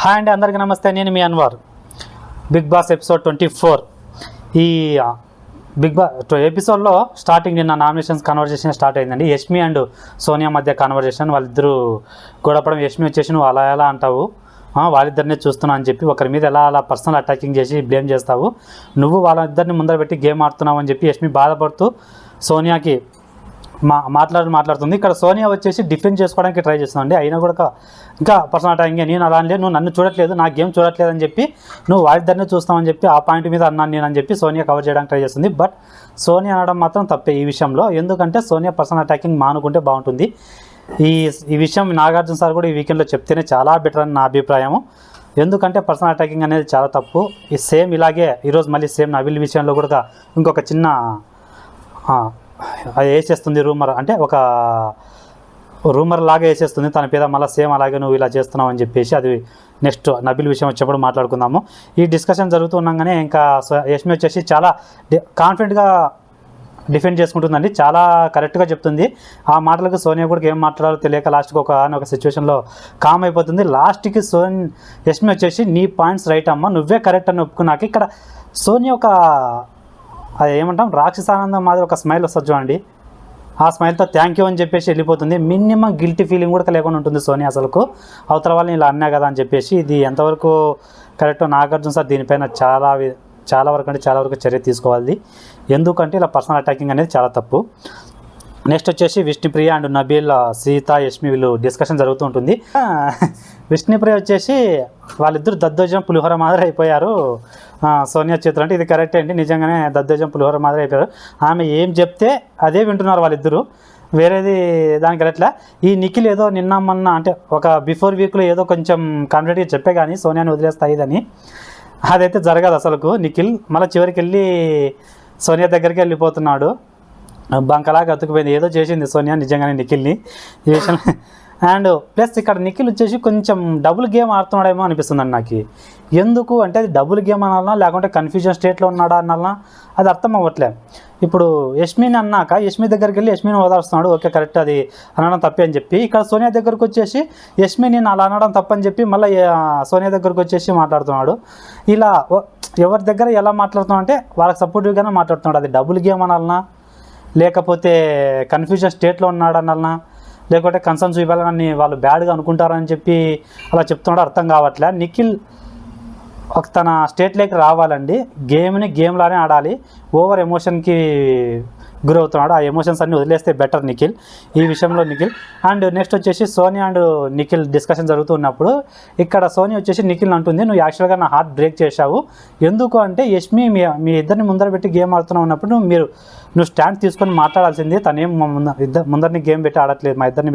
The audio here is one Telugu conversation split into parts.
హాయ్ అండి, అందరికీ నమస్తే. నేను మీ అన్వర్. Big Boss episode 24. ఈ బిగ్ బాస్ ఎపిసోడ్లో స్టార్టింగ్ నిన్న నామినేషన్స్ కన్వర్జేషన్ స్టార్ట్ అయిందండి. యష్మి అండ్ సోనియా మధ్య కన్వర్జేషన్. వాళ్ళిద్దరూ గొడవపడం. యష్మి వచ్చేసి నువ్వు అలా ఎలా అంటావు, వాళ్ళిద్దరిని చూస్తున్నా అని చెప్పి ఒకరి మీద అలా పర్సనల్ అటాకింగ్ చేసి బ్లేమ్ చేస్తావు, నువ్వు వాళ్ళిద్దరిని ముందర పెట్టి గేమ్ ఆడుతున్నావు అని చెప్పి యష్మి బాధపడుతూ సోనియాకి మాట్లాడుతుంది. ఇక్కడ సోనియా వచ్చేసి డిఫెండ్ చేసుకోవడానికి ట్రై చేస్తుందండి. అయినా కూడా ఇంకా పర్సనల్ అటాకింగ్, నేను అలా అనలేదు, నువ్వు నన్ను చూడట్లేదు, నా గేమ్ చూడట్లేదు అని చెప్పి నువ్వు వాళ్ళిద్దరిని చూస్తామని చెప్పి ఆ పాయింట్ మీద అన్నాను నేను అని చెప్పి సోనియా కవర్ చేయడానికి ట్రై చేస్తుంది. బట్ సోనియా అనడం మాత్రం తప్పే ఈ విషయంలో. ఎందుకంటే సోనియా పర్సనల్ అటాకింగ్ మానుకుంటే బాగుంటుంది. ఈ విషయం నాగార్జున సార్ కూడా ఈ వీకెండ్లో చెప్తేనే చాలా బెటర్ అని నా అభిప్రాయం. ఎందుకంటే పర్సనల్ అటాకింగ్ అనేది చాలా తప్పు. సేమ్ ఇలాగే ఈరోజు మళ్ళీ సేమ్ నబిల్ విషయంలో కూడా ఇంకొక చిన్న అది వేసేస్తుంది రూమర్, అంటే ఒక రూమర్ లాగా వేసేస్తుంది తన పేద, మళ్ళీ సేమ్ అలాగే నువ్వు ఇలా చేస్తున్నావు అని చెప్పేసి. అది నెక్స్ట్ నబిల్ విషయం వచ్చేప్పుడు మాట్లాడుకుందాము. ఈ డిస్కషన్ జరుగుతుండగానే ఇంకా యష్మి వచ్చేసి చాలా కాన్ఫిడెంట్గా డిఫెండ్ చేసుకుంటుందండి. చాలా కరెక్ట్గా చెప్తుంది. ఆ మాటలకు సోనియా కూడా ఏం మాట్లాడాలో తెలియక లాస్ట్కి ఒక సిచ్యువేషన్లో కామ్ అయిపోతుంది. లాస్ట్కి యష్మి వచ్చేసి నీ పాయింట్స్ రైట్ అమ్మ, నువ్వే కరెక్ట్ అని ఒప్పుకున్నాక ఇక్కడ సోనియా ఒక అది ఏమంటాం రాక్షసానందం మాదిరి ఒక స్మైల్ వస్తుంది చూడండి. ఆ స్మైల్తో థ్యాంక్ యూ అని చెప్పేసి వెళ్ళిపోతుంది. మినిమం గిల్టీ ఫీలింగ్ కూడా లేకుండా ఉంటుంది సోనియా అసలుకు. అవతల వాళ్ళని ఇలా అన్నా కదా అని చెప్పేసి. ఇది ఎంతవరకు కరెక్టో నాగార్జున సార్ దీనిపైన చాలా వరకు చర్య తీసుకోవాలి. ఎందుకంటే ఇలా పర్సనల్ అటాకింగ్ అనేది చాలా తప్పు. నెక్స్ట్ వచ్చేసి విష్ణుప్రియ అండ్ నబీల్, సీత, యష్మి వీళ్ళు డిస్కషన్ జరుగుతూ ఉంటుంది. విష్ణుప్రియ వచ్చేసి వాళ్ళిద్దరు దద్దోజం పులిహోర మాదిరి అయిపోయారు సోనియా చేతులు. అంటే ఇది కరెక్టే అండి, నిజంగానే దద్దోజం పులిహోర మాదిరి అయిపోయారు. ఆమె ఏం చెప్తే అదే వింటున్నారు వాళ్ళిద్దరూ, వేరేది దానికి వెళ్ళట్లే. ఈ నిఖిల్ ఏదో నిన్న మొన్న అంటే ఒక బిఫోర్ వీక్లో ఏదో కొంచెం కాన్ఫిడెంట్గా చెప్పే కానీ సోనియాని వదిలేస్తాయి ఇదని, అదైతే జరగదు అసలుకు. నిఖిల్ మళ్ళీ చివరికి వెళ్ళి సోనియా దగ్గరికి వెళ్ళిపోతున్నాడు. బంకలాగా అతుకుపోయింది. ఏదో చేసింది సోనియా నిజంగానే నిఖిల్ని ఈ విషయంలో. అండ్ ప్లస్ ఇక్కడ నిఖిల్ వచ్చేసి కొంచెం డబుల్ గేమ్ ఆడుతున్నాడేమో అనిపిస్తుందండి నాకు. ఎందుకు అంటే అది డబుల్ గేమ్ అనాలన్నా లేకుంటే కన్ఫ్యూజన్ స్టేట్లో ఉన్నాడా అనాలన్నా అది అర్థం అవ్వట్లే. ఇప్పుడు యష్మిని అన్నాక యష్మి దగ్గరికి వెళ్ళి యష్మిని ఓదారుస్తున్నాడు, ఓకే కరెక్ట్, అది అనడం తప్పే అని చెప్పి. ఇక్కడ సోనియా దగ్గరకు వచ్చేసి యష్మి నేను అలా అనడం తప్పని చెప్పి మళ్ళీ సోనియా దగ్గరకు వచ్చేసి మాట్లాడుతున్నాడు. ఇలా ఎవరి దగ్గర ఎలా మాట్లాడుతున్నాడు అంటే వాళ్ళకి సపోర్టివ్గానే మాట్లాడుతున్నాడు. అది డబుల్ గేమ్ అనాలన్నా లేకపోతే కన్ఫ్యూజన్ స్టేట్లో ఉన్నాడు అనాలన్నా లేకపోతే కన్సర్న్స్ ఇవ్వాలని వాళ్ళు బ్యాడ్గా అనుకుంటారని చెప్పి అలా చెప్తున్నాడు, అర్థం కావట్లే. నిఖిల్ తన స్టేట్లోకి రావాలండి. గేమ్ని గేమ్లానే ఆడాలి. ఓవర్ ఎమోషన్కి గురవుతున్నాడు. ఆ ఎమోషన్స్ అన్నీ వదిలేస్తే బెటర్ నిఖిల్ ఈ విషయంలో. నిఖిల్ అండ్ నెక్స్ట్ వచ్చేసి సోనియా అండ్ నిఖిల్ డిస్కషన్ జరుగుతున్నప్పుడు ఇక్కడ సోనియా వచ్చేసి నిఖిల్ అంటుంది, నువ్వు యాక్చువల్గా నా హార్ట్ బ్రేక్ చేశావు. ఎందుకు అంటే యష్మి మీ ఇద్దరిని ముందర పెట్టి గేమ్ ఆడుతున్నావు ఉన్నప్పుడు నువ్వు స్టాండ్ తీసుకొని మాట్లాడాల్సింది. తనేం ముందరిని గేమ్ పెట్టి ఆడట్లేదు, మా ఇద్దరిని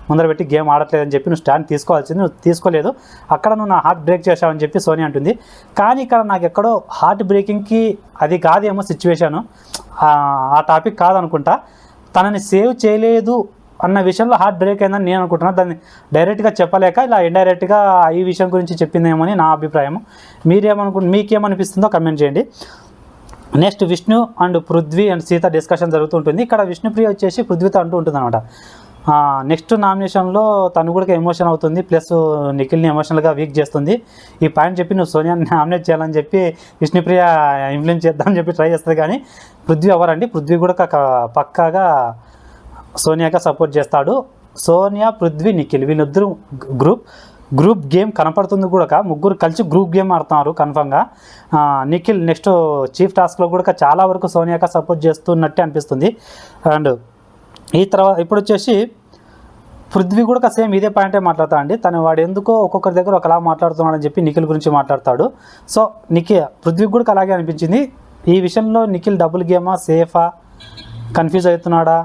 ముందర పెట్టి గేమ్ ఆడట్లేదు అని చెప్పి నువ్వు స్టాండ్ తీసుకోవాల్సింది, నువ్వు తీసుకోలేదు. అక్కడ నువ్వు నా హార్ట్ బ్రేక్ చేశావని చెప్పి సోనియా అంటుంది. కానీ ఇక్కడ నాకు ఎక్కడో హార్ట్ బ్రేకింగ్కి అది కాదేమో సిచ్యువేషను, ఆ టాపిక్ కాదనుకుంటా. తనని సేవ్ చేయలేదు అన్న విషయంలో హార్ట్ బ్రేక్ అయిందని నేను అనుకుంటున్నాను. దాన్ని డైరెక్ట్గా చెప్పలేక ఇలా ఇండైరెక్ట్గా ఈ విషయం గురించి చెప్పిందేమో అని నా అభిప్రాయం. మీకేమనిపిస్తుందో కమెంట్ చేయండి. Next Vishnu and Prithvi and Sita discussion జరుగుతుంటుంది. ఇక్కడ విష్ణుప్రియ వచ్చేసి పృథ్వీతో అంటూ ఉంటుంది అనమాట, నెక్స్ట్ నామినేషన్లో తను కూడా ఎమోషన్ అవుతుంది, ప్లస్ నిఖిల్ని ఎమోషనల్గా వీక్ చేస్తుంది. ఈ పాయింట్ చెప్పి నువ్వు సోనియాని నామినేట్ చేయాలని చెప్పి విష్ణుప్రియ ఇన్ఫ్లుయెన్స్ చేద్దామని చెప్పి ట్రై చేస్తుంది. కానీ పృథ్వీ ఎవరండి, పృథ్వీ కూడా పక్కాగా సోనియాగా సపోర్ట్ చేస్తాడు. సోనియా, పృథ్వీ, నిఖిల్ వీళ్ళిద్దరూ గ్రూప్ గేమ్ కనపడుతుంది కూడా. ముగ్గురు కలిసి గ్రూప్ గేమ్ ఆడుతున్నారు కన్ఫర్మ్గా. నిఖిల్ నెక్స్ట్ చీఫ్ టాస్క్లో కూడా చాలా వరకు సోనియాగా సపోర్ట్ చేస్తున్నట్టే అనిపిస్తుంది. అండ్ ఈ తర్వాత ఇప్పుడు వచ్చేసి పృథ్వీ కూడా సేమ్ ఇదే పాయింటే మాట్లాడతాడు అండి. వాడు ఎందుకో ఒక్కొక్కరి దగ్గర ఒకలా మాట్లాడుతున్నాడు అని చెప్పి నిఖిల్ గురించి మాట్లాడతాడు. సో పృథ్వీ కూడా అలాగే అనిపించింది. ఈ విషయంలో నిఖిల్ డబుల్ గేమా, సేఫా, కన్ఫ్యూజ్ అవుతున్నాడా,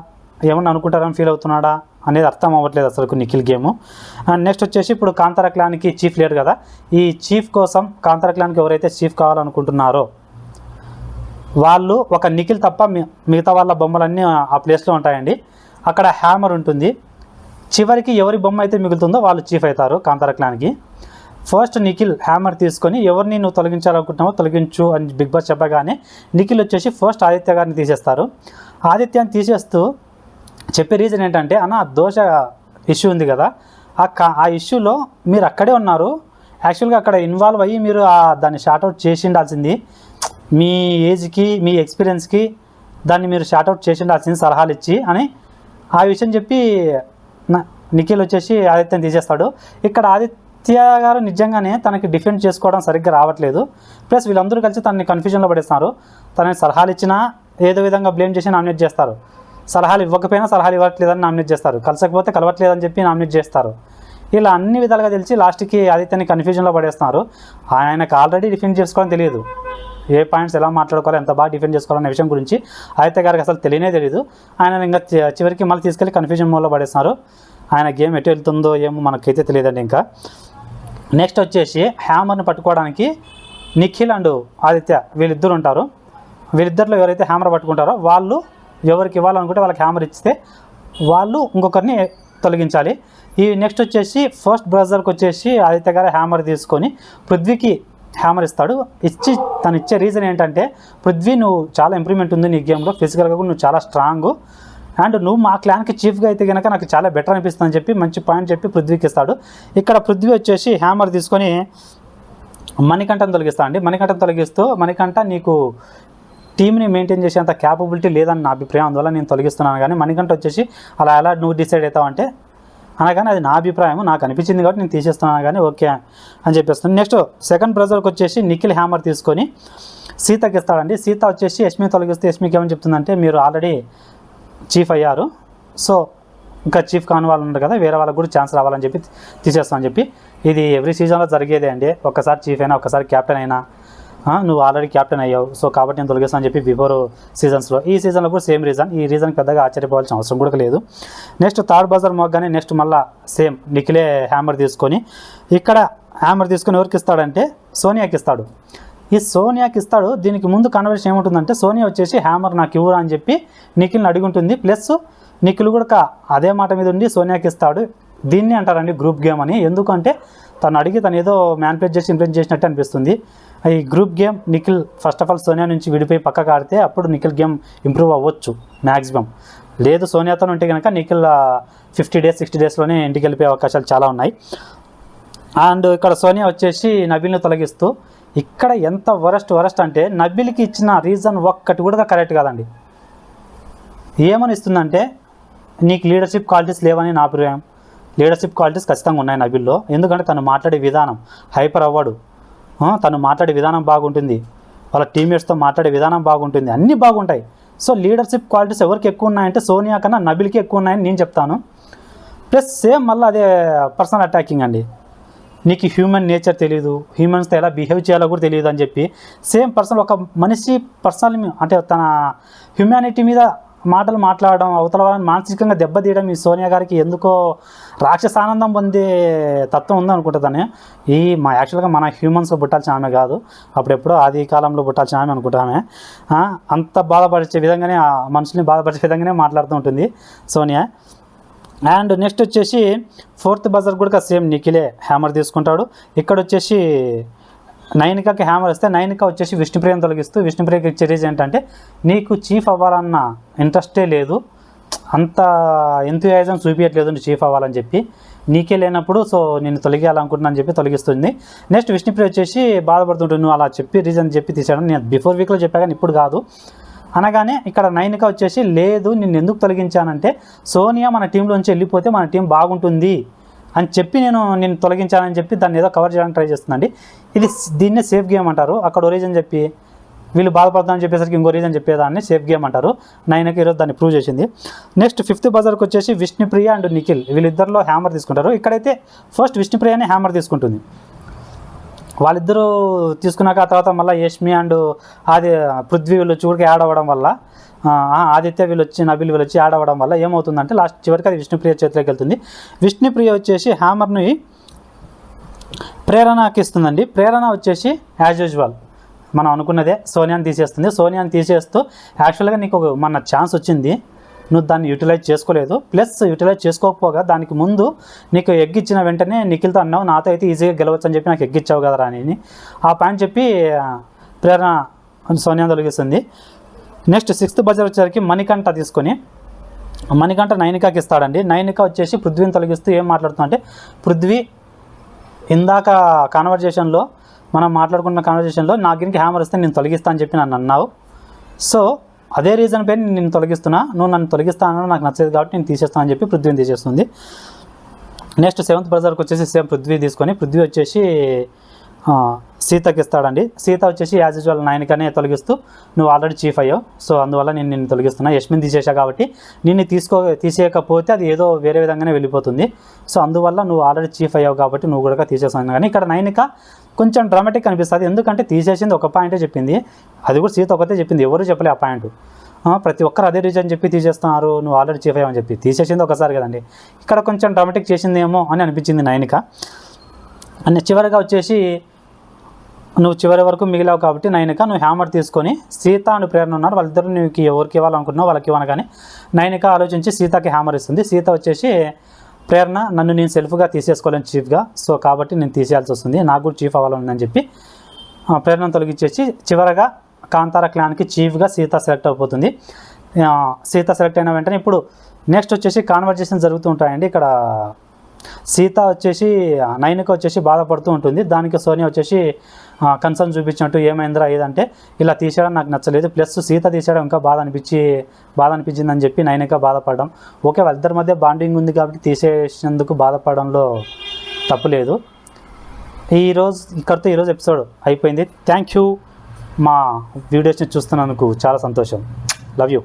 ఏమన్నా అనుకుంటారని ఫీల్ అవుతున్నాడా అనేది అర్థం అవ్వట్లేదు అసలు నిఖిల్ గేము. అండ్ నెక్స్ట్ వచ్చేసి ఇప్పుడు కాంతార క్లాన్కి చీఫ్ లేడు కదా, ఈ చీఫ్ కోసం కాంతార క్లాన్కి ఎవరైతే చీఫ్ కావాలనుకుంటున్నారో వాళ్ళు ఒక నిఖిల్ తప్ప మిగతా వాళ్ళ బొమ్మలన్నీ ఆ ప్లేస్లో ఉంటాయండి. అక్కడ హ్యామర్ ఉంటుంది. చివరికి ఎవరి బొమ్మ అయితే మిగులుతుందో వాళ్ళు చీఫ్ అవుతారు కాంతార క్లాన్కి. ఫస్ట్ నిఖిల్ హ్యామర్ తీసుకొని ఎవరిని నువ్వు తొలగించాలనుకుంటున్నావో తొలగించు అని బిగ్ బాస్ చెప్పగానే నిఖిల్ వచ్చేసి ఫస్ట్ ఆదిత్య గారిని తీసేస్తారు. ఆదిత్యాన్ని తీసేస్తూ చెప్పే రీజన్ ఏంటంటే, అన్న దోష ఇష్యూ ఉంది కదా, ఆ ఇష్యూలో మీరు అక్కడే ఉన్నారు, యాక్చువల్గా అక్కడ ఇన్వాల్వ్ అయ్యి మీరు దాన్ని షార్ట్అవుట్ చేసి ఉండాల్సింది, మీ ఏజ్కి మీ ఎక్స్పీరియన్స్కి దాన్ని మీరు షార్ట్అవుట్ చేసి ఉండాల్సింది సలహాలు ఇచ్చి అని ఆ విషయం చెప్పి నిఖిల్ వచ్చేసి ఆదిత్యని తీసేస్తాడు. ఇక్కడ ఆదిత్య గారు నిజంగానే తనకి డిఫెండ్ చేసుకోవడం సరిగ్గా రావట్లేదు. ప్లస్ వీళ్ళందరూ కలిసి తనని కన్ఫ్యూజన్లో పడేస్తున్నారు. తనని సలహాలు ఇచ్చినా ఏదో విధంగా బ్లేమ్ చేసి నామినేట్ చేస్తారు, సలహాలు ఇవ్వకపోయినా సలహాలు ఇవ్వట్లేదని నామినేట్ చేస్తారు, కలిసకపోతే కలవట్లేదని చెప్పి నామినేట్ చేస్తారు. ఇలా అన్ని విధాలుగా తెలిసి లాస్ట్కి ఆదిత్యని కన్ఫ్యూజన్లో పడేస్తున్నారు. ఆయనకు ఆల్రెడీ డిఫెండ్ చేసుకోవడం తెలియదు, ఏ పాయింట్స్ ఎలా మాట్లాడుకోవాలి, ఎంత బాగా డిఫెండ్ చేసుకోవాలనే విషయం గురించి ఆదిత్య గారికి అసలు తెలియదు. ఆయన ఇంకా చివరికి మళ్ళీ తీసుకెళ్ళి కన్ఫ్యూజన్ మోడ్లో పడేస్తున్నారు. ఆయన గేమ్ ఎటు వెళ్తుందో ఏమో మనకైతే తెలియదండి. ఇంకా నెక్స్ట్ వచ్చేసి హ్యామర్ని పట్టుకోవడానికి నిఖిల్ అండ్ ఆదిత్య వీళ్ళిద్దరు ఉంటారు. వీళ్ళిద్దరిలో ఎవరైతే హ్యామర్ పట్టుకుంటారో వాళ్ళు ఎవరికి ఇవ్వాలనుకుంటే వాళ్ళకి హ్యామర్ ఇస్తే వాళ్ళు ఇంకొకరిని తొలగించాలి. ఈ నెక్స్ట్ వచ్చేసి ఫస్ట్ బ్రదర్కి వచ్చేసి ఆదిత్య గారు హ్యామర్ తీసుకొని పృథ్వీకి హ్యామర్ ఇస్తాడు. తను ఇచ్చే రీజన్ ఏంటంటే, పృథ్వీ నువ్వు చాలా ఇంప్రూవ్మెంట్ ఉంది నీ గేమ్లో, ఫిజికల్గా కూడా నువ్వు చాలా స్ట్రాంగ్, అండ్ నువ్వు మా క్లాన్కి చీఫ్గా అయితే కనుక నాకు చాలా బెటర్ అనిపిస్తుంది అని చెప్పి మంచి పాయింట్ చెప్పి పృథ్వీకి ఇస్తాడు. ఇక్కడ పృథ్వీ వచ్చేసి హ్యామర్ తీసుకొని మణికంఠను తొలగిస్తాడు అండి. మణికంఠను తొలగిస్తూ, మణికంఠ నీకు టీంని మెయింటైన్ చేసేంత క్యాపబిలిటీ లేదని నా అభిప్రాయం, అందువల్ల నేను తొలగిస్తున్నాను. కానీ మణికంఠ వచ్చేసి అలా ఎలా నువ్వు డిసైడ్ అవుతావు అంటే, అనగానే అది నా అభిప్రాయం, నాకు అనిపించింది కాబట్టి నేను తీసేస్తున్నాను కానీ ఓకే అని చెప్పేస్తాను. నెక్స్ట్ సెకండ్ బ్రదర్కి వచ్చేసి నిఖిల్ హ్యామర్ తీసుకొని సీతకి ఇస్తాడండి. సీత వచ్చేసి యష్మి తొలగిస్తే యష్మికి ఏమని చెప్తుందంటే, మీరు ఆల్రెడీ చీఫ్ అయ్యారు, సో ఇంకా చీఫ్ కాని వాళ్ళు ఉన్నారు కదా, వేరే వాళ్ళకి కూడా ఛాన్స్ రావాలని చెప్పి తీసేస్తామని చెప్పి. ఇది ఎవ్రీ సీజన్లో జరిగేదే అండి, ఒక్కసారి చీఫ్ అయినా ఒక్కసారి క్యాప్టెన్ అయినా, నువ్వు ఆల్రెడీ క్యాప్టెన్ అయ్యావు సో కాబట్టి నేను తొలగిస్తాను అని చెప్పి బిఫోర్ సీజన్స్లో, ఈ సీజన్లో కూడా సేమ్ రీజన్. ఈ రీజన్కి పెద్దగా ఆశ్చర్యపోవాల్సిన అవసరం కూడా లేదు. నెక్స్ట్ థర్డ్ బజర్ మోగ్గానే నెక్స్ట్ మళ్ళీ సేమ్ నిఖిలే హ్యామర్ తీసుకొని, ఇక్కడ హ్యామర్ తీసుకొని ఎవరికి ఇస్తాడంటే సోనియాకి ఇస్తాడు. ఈ సోనియాకి ఇస్తాడు. దీనికి ముందు కన్వర్సేషన్ ఏముంటుందంటే, సోనియా వచ్చేసి హ్యామర్ నాకు ఇవ్వరా అని చెప్పి నిఖిల్ని అడుగుంటుంది. ప్లస్ నిఖిల్ కూడా అదే మాట మీద ఉండి సోనియాకి ఇస్తాడు. దీన్ని అంటారండి గ్రూప్ గేమ్ అని. ఎందుకంటే తను అడిగి తను ఏదో మ్యాన్ప్లేట్ చేసి ఇంప్లేట్ చేసినట్టు అనిపిస్తుంది. ఈ group game Nikhil first of all Sonia నుంచి విడిపోయి పక్కకు ఆడితే అప్పుడు నిఖిల్ గేమ్ ఇంప్రూవ్ అవ్వచ్చు మ్యాక్సిమం. లేదు సోనియాతో ఉంటే కనుక నిఖిల్ 50 days 60 daysలోనే ఇంటికి వెళ్ళిపోయే అవకాశాలు చాలా ఉన్నాయి. అండ్ ఇక్కడ సోనియా వచ్చేసి నబీల్ని తొలగిస్తూ, ఇక్కడ ఎంత వరస్ట్ అంటే నబీల్కి ఇచ్చిన రీజన్ ఒక్కటి కూడా కరెక్ట్ కాదండి. ఏమని ఇస్తుందంటే, నీకు లీడర్షిప్ క్వాలిటీస్ లేవని నా అభిప్రాయం. లీడర్షిప్ క్వాలిటీస్ ఖచ్చితంగా ఉన్నాయి నబీల్లో. ఎందుకంటే తను మాట్లాడే విధానం హైపర్ అవ్వడు, తను మాట్లాడే విధానం బాగుంటుంది, వాళ్ళ టీమ్మేట్స్తో మాట్లాడే విధానం బాగుంటుంది, అన్నీ బాగుంటాయి. సో లీడర్షిప్ క్వాలిటీస్ ఎవరికి ఎక్కువ ఉన్నాయంటే సోనియా కన్నా నబీల్కి ఎక్కువ ఉన్నాయని నేను చెప్తాను. ప్లస్ సేమ్ మళ్ళీ అదే పర్సనల్ అటాకింగ్ అండి. నీకు హ్యూమన్ నేచర్ తెలియదు, హ్యూమన్స్తో ఎలా బిహేవ్ చేయాలో కూడా తెలియదు అని చెప్పి సేమ్ పర్సనల్ ఒక మనిషి పర్సనల్ అంటే తన హ్యూమానిటీ మీద మాటలు మాట్లాడడం, అవతల వాళ్ళని మానసికంగా దెబ్బతీయడం ఈ సోనియా గారికి ఎందుకో రాక్షస ఆనందం పొందే తత్వం ఉందనుకుంటుందని. యాక్చువల్గా మన హ్యూమన్స్ పుట్టాల్సిన ఆమె కాదు, అప్పుడెప్పుడో ఆది కాలంలో పుట్టాల్సిన ఆమె అనుకుంటామే. అంత బాధపరిచే విధంగానే, ఆ మనుషుల్ని బాధపరిచే విధంగానే మాట్లాడుతూ ఉంటుంది సోనియా. అండ్ నెక్స్ట్ వచ్చేసి ఫోర్త్ బజర్ కూడా సేమ్ నిఖిలే హ్యామర్ తీసుకుంటాడు. ఇక్కడ వచ్చేసి నైనికాకి హ్యామర్ ఇస్తే నైనిక వచ్చేసి విష్ణుప్రియని తొలగిస్తూ, విష్ణుప్రియకి ఇచ్చే రీజన్ ఏంటంటే, నీకు చీఫ్ అవ్వాలన్న ఇంట్రెస్టే లేదు, అంత ఎంతూయాజం చూపించట్లేదు నువ్వు చీఫ్ అవ్వాలని చెప్పి, నీకే లేనప్పుడు సో నేను తొలగియాలనుకుంటున్నాను చెప్పి తొలగిస్తుంది. నెక్స్ట్ విష్ణుప్రియ వచ్చేసి బాధపడుతుంటుంది, నువ్వు అలా చెప్పి రీజన్ చెప్పి తీసాడు, నేను బిఫోర్ వీక్లో చెప్పా కానీ ఇప్పుడు కాదు అనగానే ఇక్కడ నైనిక వచ్చేసి, లేదు నిన్ను ఎందుకు తొలగించానంటే సోనియా మన టీంలోంచి వెళ్ళిపోతే మన టీం బాగుంటుంది అని చెప్పి నేను తొలగించానని చెప్పి దాన్ని ఏదో కవర్ చేయడానికి ట్రై చేస్తుందండి. దీన్నే సేఫ్ గేమ్ అంటారు. అక్కడ ఓ రీజన్ చెప్పి వీళ్ళు బాధపడతామని చెప్పేసరికి ఇంకో రీజన్ చెప్పేదాన్ని సేఫ్ గేమ్ అంటారు. నైన్కి ఈరోజు దాన్ని ప్రూవ్ చేసింది. నెక్స్ట్ ఫిఫ్త్ బజర్కి వచ్చేసి విష్ణుప్రియ అండ్ నిఖిల్ వీళ్ళిద్దరిలో హ్యామర్ తీసుకుంటారు. ఇక్కడైతే ఫస్ట్ విష్ణుప్రియనే హ్యామర్ తీసుకుంటుంది. వాళ్ళిద్దరూ తీసుకున్నాక ఆ తర్వాత మళ్ళీ యష్మి అండ్ పృథ్వీ వీళ్ళు చూడకి యాడ్ అవ్వడం వల్ల, ఆదిత్య వీళ్ళు వచ్చి నబీల్ వీళ్ళు వచ్చి యాడ్ అవ్వడం వల్ల ఏమవుతుందంటే లాస్ట్ చివరికి అది విష్ణుప్రియ చేతిలోకి వెళ్తుంది. విష్ణుప్రియ వచ్చేసి హ్యామర్ని ప్రేరణకి ఇస్తుందండి. ప్రేరణ వచ్చేసి యాజ్ యూజువల్ మనం అనుకున్నదే సోనియాని తీసేస్తుంది. సోనియాని తీసేస్తూ యాక్చువల్గా నీకు మన ఛాన్స్ వచ్చింది, నువ్వు దాన్ని యూటిలైజ్ చేసుకోలేదు, ప్లస్ యూటిలైజ్ చేసుకోకపోగా దానికి ముందు నీకు ఎగ్ ఇచ్చిన వెంటనే నిఖిల్తో అన్నావు నాతో అయితే ఈజీగా గెలవచ్చు అని చెప్పి నాకు ఎగ్ ఇచ్చావు కదరా అని ఆ పాయింట్ చెప్పి ప్రేరణ సోనియా తొలగిస్తుంది. నెక్స్ట్ సిక్స్త్ బజర్ వచ్చేసరికి మణికంఠ తీసుకొని నైనికాకి ఇస్తాడండి. నైనిక వచ్చేసి పృథ్వీని తొలగిస్తూ ఏం మాట్లాడుతుందంటే, పృథ్వీ ఇందాక కాన్వర్జేషన్లో మనం మాట్లాడుకున్న కాన్వర్జేషన్లో నా గిరికి హ్యామర్ ఇస్తే నేను తొలగిస్తా అని చెప్పి నన్ను అన్నావు. సో అదే రీజన్ పైన నేను తొలగిస్తున్నా, నువ్వు నన్ను తొలగిస్తాను నాకు నచ్చలేదు కాబట్టి నేను తీసేస్తాను అని చెప్పి పృథ్వీని తీసేస్తుంది. నెక్స్ట్ 7th బ్రదర్కి వచ్చేసి సేమ్ పృథ్వీ తీసుకొని పృథ్వీ వచ్చేసి సీతకి ఇస్తాడండి. సీత వచ్చేసి యాజ్ యూజువల్ నైనికనే తొలగిస్తూ నువ్వు ఆల్రెడీ చీఫ్ అయ్యావు, సో అందువల్ల నేను నిన్ను తొలగిస్తున్నా. యష్మిని తీసేసా కాబట్టి నిన్ను తీసేయకపోతే అది ఏదో వేరే విధంగానే వెళ్ళిపోతుంది. సో అందువల్ల నువ్వు ఆల్రెడీ చీఫ్ అయ్యావు కాబట్టి నువ్వు కూడా తీసేసాను. కానీ ఇక్కడ నైనిక కొంచెం డ్రామాటిక్ అనిపిస్తుంది, ఎందుకంటే తీసేసింది ఒక పాయింటే చెప్పింది, అది కూడా సీత ఒకటే చెప్పింది, ఎవరు చెప్పలే ఆ పాయింట్. ప్రతి ఒక్కరు అదే రీజన్ చెప్పి తీసేస్తున్నారు, నువ్వు ఆల్రెడీ చీఫ్ అయ్యావని చెప్పి. తీసేసింది ఒకసారి కదండి, ఇక్కడ కొంచెం డ్రామాటిక్ చేసిందేమో అని అనిపించింది నైనిక. అండ్ చివరిగా వచ్చేసి నువ్వు చివరి వరకు మిగిలావు కాబట్టి నైనిక నువ్వు హ్యామర్ తీసుకొని సీత అని ప్రేరణ ఉన్నారు, వాళ్ళిద్దరు నీకు ఎవరికి ఇవ్వాలనుకుంటున్నావు వాళ్ళకి ఇవ్వను. కానీ నైనిక ఆలోచించి సీతకి హ్యామర్ ఇస్తుంది. సీత వచ్చేసి ప్రేరణ నన్ను నేను సెల్ఫ్గా తీసేసుకోలేను చీఫ్గా, సో కాబట్టి నేను తీసేయాల్సి వస్తుంది, నాకు కూడా చీఫ్ అవ్వాలని చెప్పి ప్రేరణను తొలగించేసి చివరగా కాంతార క్లాన్కి చీఫ్గా సీత సెలెక్ట్ అయిపోతుంది. సీత సెలెక్ట్ అయిన వెంటనే ఇప్పుడు నెక్స్ట్ వచ్చేసి కాన్వర్జేషన్ జరుగుతూ ఉంటాయండి. ఇక్కడ సీత వచ్చేసి నైనిక వచ్చేసి బాధపడుతూ ఉంటుంది, దానికి సోనియా వచ్చేసి కన్సర్న్ చూపించినట్టు ఏమైందిరా ఏదంటే ఇలా తీసేయడం నాకు నచ్చలేదు, ప్లస్ సీత తీసేయడం ఇంకా బాధ అనిపించిందని చెప్పి నైనిక బాధపడడం. ఓకే వాళ్ళిద్దరి మధ్య బాండింగ్ ఉంది కాబట్టి తీసేసినందుకు బాధపడడంలో తప్పులేదు. ఇక్కడితో ఈరోజు ఎపిసోడ్ అయిపోయింది. థ్యాంక్ యూ మా వీడియోస్ని చూస్తున్నందుకు, చాలా సంతోషం. Love you.